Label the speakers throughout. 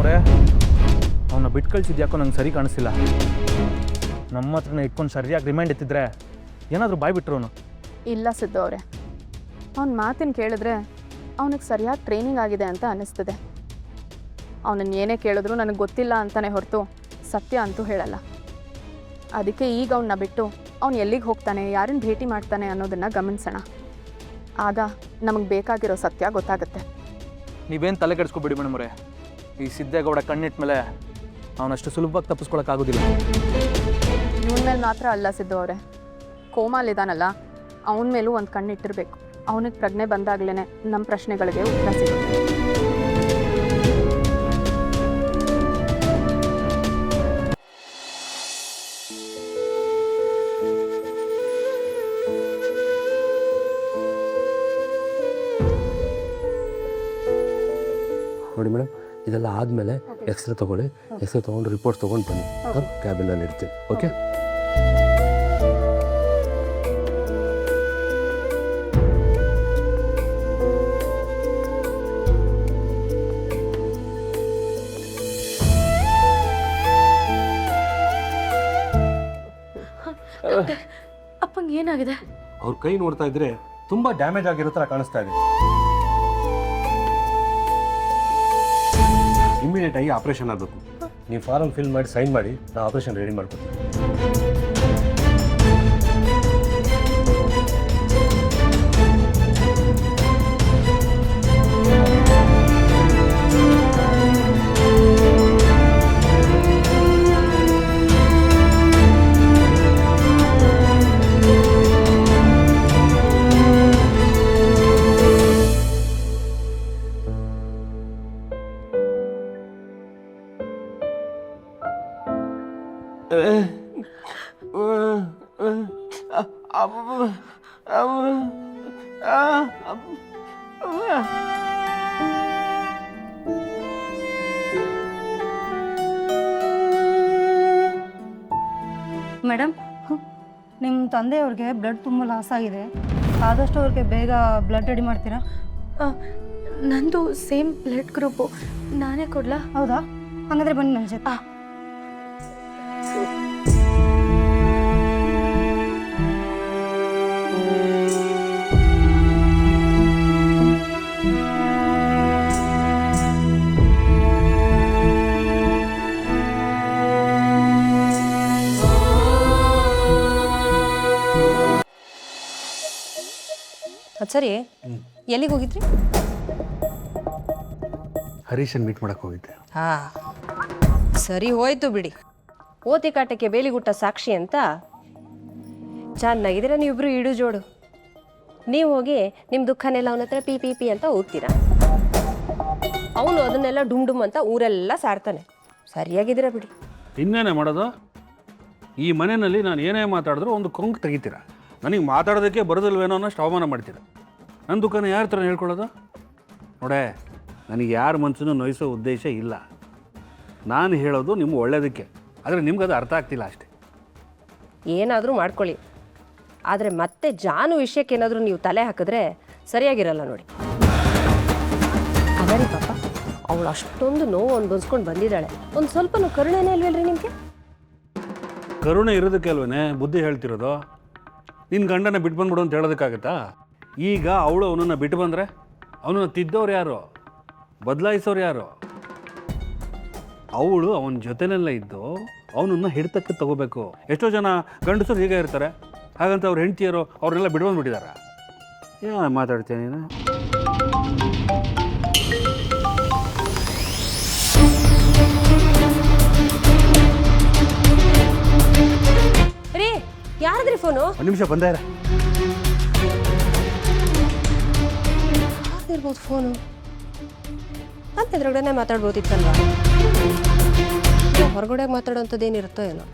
Speaker 1: ಅವರೇ, ಅವನ್ನ ಬಿಟ್ಟು ಕಳಿಸಿದ್ಯಾಕೋ ನಂಗೆ ಸರಿ ಕಾಣಿಸ್ತಿಲ್ಲ. ನಮ್ಮ ಹತ್ರನೇ ಇಟ್ಕೊಂಡು ಸರಿಯಾಗಿ ರಿಮೈಂಡ್ ಎತ್ತಿದ್ರೆ ಏನಾದರೂ ಬಾಯ್ ಬಿಟ್ರು ಅವನು.
Speaker 2: ಇಲ್ಲ ಸಿದ್ದು ಅವರೇ, ಅವ್ನ ಮಾತಿನ ಕೇಳಿದ್ರೆ ಅವನಿಗೆ ಸರಿಯಾಗಿ ಟ್ರೈನಿಂಗ್ ಆಗಿದೆ ಅಂತ ಅನ್ನಿಸ್ತದೆ. ಅವನನ್ನು ಏನೇ ಕೇಳಿದ್ರು ನನಗೆ ಗೊತ್ತಿಲ್ಲ ಅಂತಲೇ ಹೊರತು ಸತ್ಯ ಅಂತೂ ಹೇಳಲ್ಲ. ಅದಕ್ಕೆ ಈಗ ಅವನ್ನ ಬಿಟ್ಟು ಅವನು ಎಲ್ಲಿಗೆ ಹೋಗ್ತಾನೆ, ಯಾರನ್ನು ಭೇಟಿ ಮಾಡ್ತಾನೆ ಅನ್ನೋದನ್ನು ಗಮನಿಸೋಣ. ಆಗ ನಮಗೆ ಬೇಕಾಗಿರೋ ಸತ್ಯ ಗೊತ್ತಾಗುತ್ತೆ.
Speaker 1: ನೀವೇನು ತಲೆ ಕೆಡಿಸ್ಕೊಬಿಡಿ ಮೇಡಮ್ ಅವರೇ. ಈ ಸಿದ್ದೇಗೌಡ ಕಣ್ಣಿಟ್ಟ ಮೇಲೆ ಅವನಷ್ಟು ಸುಲಭವಾಗಿ ತಪ್ಪಿಸ್ಕೊಳಕ್ಕಾಗೋದಿಲ್ಲ.
Speaker 2: ಇವನ ಮೇಲೆ ಮಾತ್ರ ಅಲ್ಲ ಸಿದ್ದು ಅವರೇ, ಕೋಮಾಲಿದಾನಲ್ಲ ಅವನ ಮೇಲೂ ಒಂದು ಕಣ್ಣಿಟ್ಟಿರಬೇಕು. ಅವನಿಗೆ ಪ್ರಜ್ಞೆ ಬಂದಾಗಲೇ ನಮ್ಮ ಪ್ರಶ್ನೆಗಳಿಗೆ ಉತ್ತರ ಸಿಗುತ್ತೆ.
Speaker 3: ನೋಡಿ ಮೇಡಮ್, ಇದೆಲ್ಲ ಆದಮೇಲೆ ಎಕ್ಸ್ರೇ ತೊಗೊಳ್ಳಿ. ಎಕ್ಸ್ರೇ ತೊಗೊಂಡು ರಿಪೋರ್ಟ್ಸ್ ತೊಗೊಂಡು ಬನ್ನಿ. ಕ್ಯಾಬಿನಲ್ಲಿ ಇರ್ತೀನಿ. ಓಕೆ?
Speaker 4: ಅಪ್ಪಂಗೆ ಏನಾಗಿದೆ?
Speaker 3: ಅವ್ರ ಕೈ ನೋಡ್ತಾ ಇದ್ರೆ ತುಂಬ ಡ್ಯಾಮೇಜ್ ಆಗಿರೋ ಥರ ಕಾಣಿಸ್ತಾ ಇದೆ. ಇಮಿಡಿಯೇಟ್ ಆಗಿ ಆಪರೇಷನ್ ಆಗಬೇಕು. ನೀವು ಫಾರಮ್ ಫಿಲ್ ಮಾಡಿ ಸೈನ್ ಮಾಡಿ, ನಾನು ಆಪರೇಷನ್ ರೆಡಿ ಮಾಡ್ಕೊತೀನಿ.
Speaker 4: ಮೇಡಮ್, ನಿಮ್ಮ ತಂದೆಯವ್ರಿಗೆ ಬ್ಲಡ್ ತುಂಬ ಲಾಸ್ ಆಗಿದೆ. ಆದಷ್ಟು ಅವ್ರಿಗೆ ಬೇಗ ಬ್ಲಡ್ ರೆಡಿ ಮಾಡ್ತೀರಾ?
Speaker 5: ನಂದು ಸೇಮ್ ಬ್ಲಡ್ ಗ್ರೂಪು, ನಾನೇ ಕೊಡ್ಲಾ?
Speaker 4: ಹೌದಾ? ಹಾಗಾದರೆ ಬನ್ನಿ ನನ್ನ ಜೊತೆ.
Speaker 6: ಸರಿ, ಎಲ್ಲಿಗೆ ಹೋಗಿದ್ರಿ?
Speaker 3: ಹರೀಶನ್ ಮೀಟ್ ಮಾಡಕ್ಕೆ ಹೋಗಿದ್ದೆ.
Speaker 6: ಸರಿ ಹೋಯ್ತು ಬಿಡಿ. ಓತಿ ಕಾಟಕ್ಕೆ ಬೇಲಿಗುಟ್ಟ ಸಾಕ್ಷಿ ಅಂತ ಚೆನ್ನಾಗಿದ್ದೀರ ನೀವಿಬ್ರು ಇಡು ಜೋಡು. ನೀವು ಹೋಗಿ ನಿಮ್ಮ ದುಃಖನೆಲ್ಲ ಅವನ ಹತ್ರ ಪಿ ಪಿ ಪಿ ಅಂತ ಹೋಗ್ತೀರಾ. ಅವನು ಅದನ್ನೆಲ್ಲ ಡುಮ್ ಡುಮ್ ಅಂತ ಊರೆಲ್ಲ ಸಾರ್ತಾನೆ. ಸರಿಯಾಗಿದ್ದೀರ ಬಿಡಿ.
Speaker 7: ಇನ್ನೇನೇ ಮಾಡೋದು? ಈ ಮನೆಯಲ್ಲಿ ನಾನು ಏನೇ ಮಾತಾಡಿದ್ರು ಒಂದು ಕೊಂಕು ತೆಗಿತೀರಾ. ನನಗೆ ಮಾತಾಡೋದಕ್ಕೆ ಬರೋದಿಲ್ವೇನೋ ಅನ್ನೋಷ್ಟು ಅವಮಾನ ಮಾಡ್ತೀರ. ನನ್ನ ದುಃಖನ ಯಾರ ಥರ ಹೇಳ್ಕೊಳ್ಳೋದು? ನೋಡೇ, ನನಗೆ ಯಾರ ಮನಸ್ಸನ್ನು ನೋಯಿಸೋ ಉದ್ದೇಶ ಇಲ್ಲ. ನಾನು ಹೇಳೋದು ನಿಮ್ಮ ಒಳ್ಳೆಯದಕ್ಕೆ. ಆದರೆ ನಿಮ್ಗೆ ಅದು ಅರ್ಥ ಆಗ್ತಿಲ್ಲ ಅಷ್ಟೇ.
Speaker 6: ಏನಾದರೂ ಮಾಡ್ಕೊಳ್ಳಿ, ಆದರೆ ಮತ್ತೆ ಜಾನು ವಿಷಯಕ್ಕೆ ಏನಾದರೂ ನೀವು ತಲೆ ಹಾಕಿದ್ರೆ ಸರಿಯಾಗಿರಲ್ಲ ನೋಡಿ. ಅದರಿ ಪಾಪ, ಅವಳು ಅಷ್ಟೊಂದು ನೋವು ಅನ್ಭವಿಸ್ಕೊಂಡು ಬಂದಿದ್ದಾಳೆ. ಒಂದು ಸ್ವಲ್ಪನೂ ಕರುಣೆನೇ ಇಲ್ವಲ್ರಿ ನಿಮಗೆ?
Speaker 7: ಕರುಣೆ ಇರೋದಕ್ಕೆ ಅಲ್ವೇ ಬುದ್ಧಿ ಹೇಳ್ತಿರೋದು. ನಿನ್ನ ಗಂಡನ ಬಿಟ್ಟು ಬಂದ್ಬಿಡು ಅಂತ ಹೇಳೋದಕ್ಕಾಗತ್ತಾ? ಈಗ ಅವಳು ಅವನನ್ನು ಬಿಟ್ಟು ಬಂದರೆ ಅವನನ್ನು ತಿದ್ದವ್ರು ಯಾರು, ಬದಲಾಯಿಸೋರು ಯಾರು? ಅವಳು ಅವನ ಜೊತೆನೆಲ್ಲ ಇದ್ದು ಅವನನ್ನು ಹಿಡಿತಕ್ಕೆ ತಗೋಬೇಕು. ಎಷ್ಟೋ ಜನ ಗಂಡಸರು ಹೀಗೆ ಇರ್ತಾರೆ. ಹಾಗಂತ ಅವ್ರ ಹೆಂಡತಿಯರು ಅವ್ರನ್ನೆಲ್ಲ ಬಿಡ್ಬಂದ್ಬಿಟ್ಟಿದ್ದಾರೆ. ಏನು ಮಾತಾಡ್ತೀನಿ ನೀನು?
Speaker 6: ರೀ, ಯಾರದ್ರಿ ಫೋನು?
Speaker 3: ಒಂದು ನಿಮಿಷ ಬಂದೇ
Speaker 6: ಇರ್ಬೋದು ಫೋನು ಅಂತ ಎದುರುಗಡೆ ಮಾತಾಡ್ಬೋದಿತ್ತಲ್ವಾ? ಹೊರಗಡೆ ಮಾತಾಡೋಂಥದ್ದೇನಿರುತ್ತೋ ಏನೋ.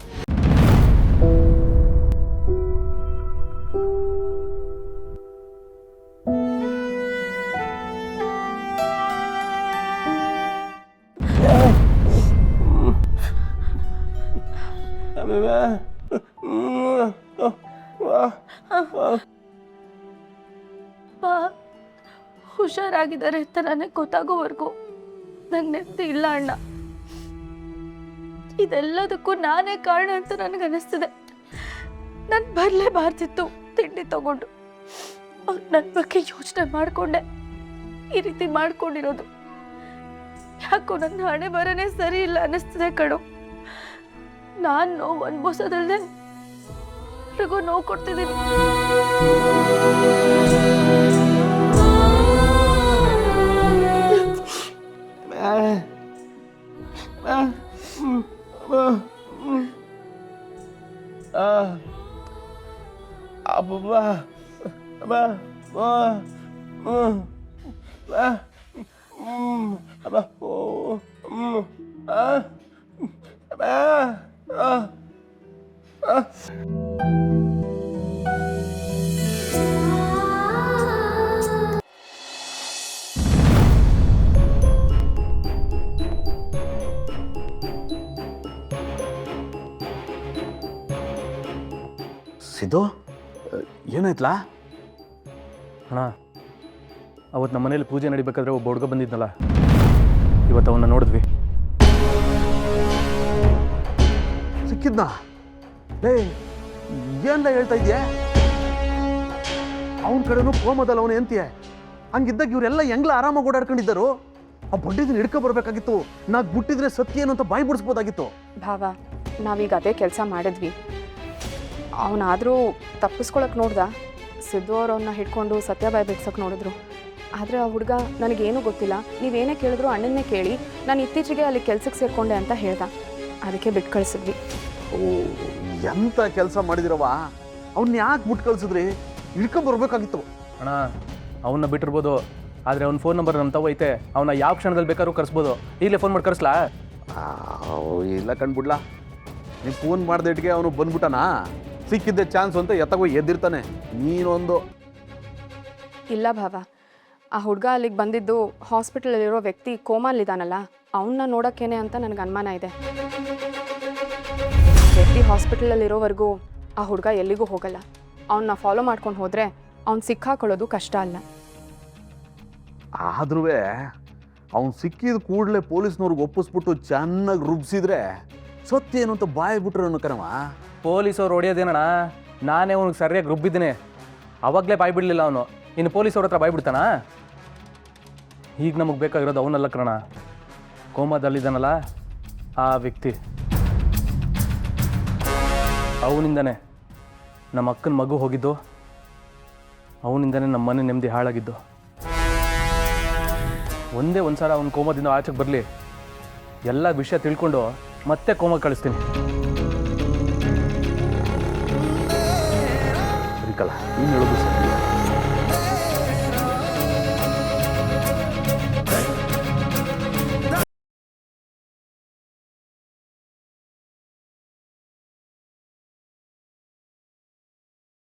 Speaker 5: ಹುಷಾರಾಗಿದ್ದಾರೆ ಅಂತ ನನಗೆ ಗೊತ್ತಾಗೋವರೆಗೂ ನಂಗೆ ನೆಮ್ಮದಿ ಇಲ್ಲ ಅಣ್ಣ. ಇದೆಲ್ಲದಕ್ಕೂ ನಾನೇ ಕಾರಣ ಅಂತ ನನಗೆ ಅನ್ನಿಸ್ತಿದೆ. ನಾನು ಬರಲೇಬಾರ್ದಿತ್ತು ತಿಂಡಿ ತಗೊಂಡು. ಅವ್ರು ನನ್ನ ಬಗ್ಗೆ ಯೋಚನೆ ಮಾಡಿಕೊಂಡೆ ಈ ರೀತಿ ಮಾಡ್ಕೊಂಡಿರೋದು. ಯಾಕೋ ನನ್ನ ಹಣೆ ಬರನೇ ಸರಿ ಇಲ್ಲ ಅನ್ನಿಸ್ತಿದೆ ಕಣೋ. ನಾನು ನೋವು ಅನ್ಭವಿಸೋದಲ್ದೆ ಎಲ್ರಿಗೂ ನೋವು ಕೊಡ್ತಿದ್ದೀನಿ.
Speaker 7: ಸಿದ್ದು ಏನಾಯ್ತಲ್ಲ?
Speaker 1: ಅಣ್ಣ, ಅವತ್ತು ನಮ್ಮ ಮನೇಲಿ ಪೂಜೆ ನಡಿಬೇಕಾದ್ರೆ ಒಬ್ಬ ಹುಡುಗ ಬಂದಿದ್ನಲ್ಲ, ಇವತ್ತು ಅವನ್ನ ನೋಡಿದ್ವಿ.
Speaker 7: ಸಿಕ್ಕಿದ್ನಾ? ಲೇ, ಏನ್ಲ ಹೇಳ್ತಾ ಇದೆಯಾ? ಅವನ ಕಡೆನೂ ಕೋಮದಲ್ಲ ಅವನು ಎಂತಿಯೇ. ಹಂಗಿದ್ದಾಗ ಇವರೆಲ್ಲ ಹೆಂಗ್ಲ ಆರಾಮಾಗಿ ಓಡಾಡ್ಕೊಂಡಿದ್ದರು. ಆ ಬಡ್ಡಿದನ್ನ ಹಿಡ್ಕೊ ಬರ್ಬೇಕಾಗಿತ್ತು. ನಾಕ್ ಬಿಟ್ಟಿದ್ರೆ ಸತ್ಯ ಏನು ಅಂತ ಬಾಯಿ ಬಿಡಿಸ್ಬೋದಾಗಿತ್ತು.
Speaker 2: ಭಾವ, ನಾವೀಗ ಅದೇ ಕೆಲಸ ಮಾಡಿದ್ವಿ. ಅವನಾದರೂ ತಪ್ಪಿಸ್ಕೊಳಕ್ಕೆ ನೋಡ್ದ. ಸಿದ್ದು ಅವರನ್ನ ಹಿಡ್ಕೊಂಡು ಸತ್ಯ ಬಾಯಿ ಬಿಡ್ಸೋಕೆ ನೋಡಿದ್ರು. ಆದರೆ ಆ ಹುಡುಗ ನನಗೇನೂ ಗೊತ್ತಿಲ್ಲ, ನೀವೇನೇ ಕೇಳಿದ್ರು ಅಣ್ಣನ್ನೇ ಕೇಳಿ, ನಾನು ಇತ್ತೀಚೆಗೆ ಅಲ್ಲಿ ಕೆಲ್ಸಕ್ಕೆ ಸೇರಿಕೊಂಡೆ ಅಂತ ಹೇಳ್ದ. ಅದಕ್ಕೆ ಬಿಟ್ಟು ಕಳಿಸಿದ್ವಿ.
Speaker 7: ಓ, ಎಂತ ಕೆಲಸ ಮಾಡಿದಿರವ. ಅವ್ನ ಯಾಕೆ ಬಿಟ್ಟು ಕಳ್ಸಿದ್ರಿ? ಹಿಡ್ಕೊಂಡ್ ಬರ್ಬೇಕಾಗಿತ್ತು.
Speaker 1: ಅಣ್ಣ, ಅವನ್ನ ಬಿಟ್ಟಿರ್ಬೋದು, ಆದರೆ ಅವ್ನ ಫೋನ್ ನಂಬರ್ ನಮ್ಮ ತಾವು ಐತೆ. ಅವನ್ನ ಯಾವ ಕ್ಷಣದಲ್ಲಿ ಬೇಕಾದ್ರೂ ಕರೆಸ್ಬೋದು. ಈಗಲೇ ಫೋನ್ ಮಾಡಿ ಕಳಿಸ್ಲಾ?
Speaker 7: ಇಲ್ಲ ಕಂಡ್ಬಿಡ್ಲಾ. ನೀವು ಫೋನ್ ಮಾಡ್ದೇಟ್ಗೆ ಅವನು ಬಂದ್ಬಿಟ್ಟನಾ? ಸಿಕ್ಕಿದ್ದೆ ಚಾನ್ಸ್ ಅಂತ ಎತ್ತಗೋ ಎದ್ದಿರ್ತಾನೆ. ನೀನೊಂದು
Speaker 2: ಇಲ್ಲ ಭಾವ, ಆ ಹುಡುಗ ಅಲ್ಲಿಗೆ ಬಂದಿದ್ದು ಹಾಸ್ಪಿಟಲಲ್ಲಿರೋ ವ್ಯಕ್ತಿ ಕೋಮಲ್ಲಿದ್ದಾನಲ್ಲ, ಅವನ್ನ ನೋಡೋಕ್ಕೇನೆ ಅಂತ ನನಗೆ ಅನುಮಾನ ಇದೆ. ವ್ಯಕ್ತಿ ಹಾಸ್ಪಿಟಲಲ್ಲಿರೋವರೆಗೂ ಆ ಹುಡುಗ ಎಲ್ಲಿಗೂ ಹೋಗಲ್ಲ. ಅವನ್ನ ಫಾಲೋ ಮಾಡ್ಕೊಂಡು ಹೋದರೆ ಅವ್ನು ಸಿಕ್ಕಾಕೊಳ್ಳೋದು ಕಷ್ಟ ಅಲ್ಲ.
Speaker 7: ಆದ್ರೂ ಅವ್ನು ಸಿಕ್ಕಿದ ಕೂಡಲೇ ಪೊಲೀಸ್ನವ್ರಿಗೆ ಒಪ್ಪಿಸ್ಬಿಟ್ಟು ಚೆನ್ನಾಗಿ ರುಬ್ಸಿದ್ರೆ ಸತ್ಯ ಏನು ಅಂತ ಬಾಯಿ ಬಿಟ್ರು ಅನ್ನೋ ಕಣವ.
Speaker 1: ಪೊಲೀಸವ್ರು ಹೊಡೆಯೋದೇನಣ್ಣ, ನಾನೇ ಅವ್ನಿಗೆ ಸರಿಯಾಗಿ ರುಬ್ಬಿದ್ದೀನಿ. ಅವಾಗಲೇ ಬಾಯಿ ಬಿಡಲಿಲ್ಲ ಅವನು. ಇನ್ನು ಪೊಲೀಸವ್ರ ಹತ್ರ ಬಾಯಿ ಬಿಡ್ತಾನಾ? ಈಗ ನಮಗೆ ಬೇಕಾಗಿರೋದು ಅವನಲ್ಲ ಕಣ, ಕೋಮಾದಲ್ಲಿದ್ದಾನಲ್ಲ ಆ ವ್ಯಕ್ತಿ. ಅವನಿಂದನೇ ನಮ್ಮ ಅಕ್ಕನ ಮಗು ಹೋಗಿದ್ದು, ಅವನಿಂದನೇ ನಮ್ಮ ಮನೆ ನೆಮ್ಮದಿ ಹಾಳಾಗಿದ್ದು. ಒಂದೇ ಒಂದು ಸಲ ಅವ್ನ ಕೋಮದಿಂದ ಆಚೆಗೆ ಬರಲಿ, ಎಲ್ಲ ವಿಷಯ ತಿಳ್ಕೊಂಡು ಮತ್ತೆ ಕೋಮ ಕಳಿಸ್ತೀನಿ.
Speaker 7: ಸರಿಕಲ್ಲ, ನೀನು ಹೇಳೋದು ಸರಿ.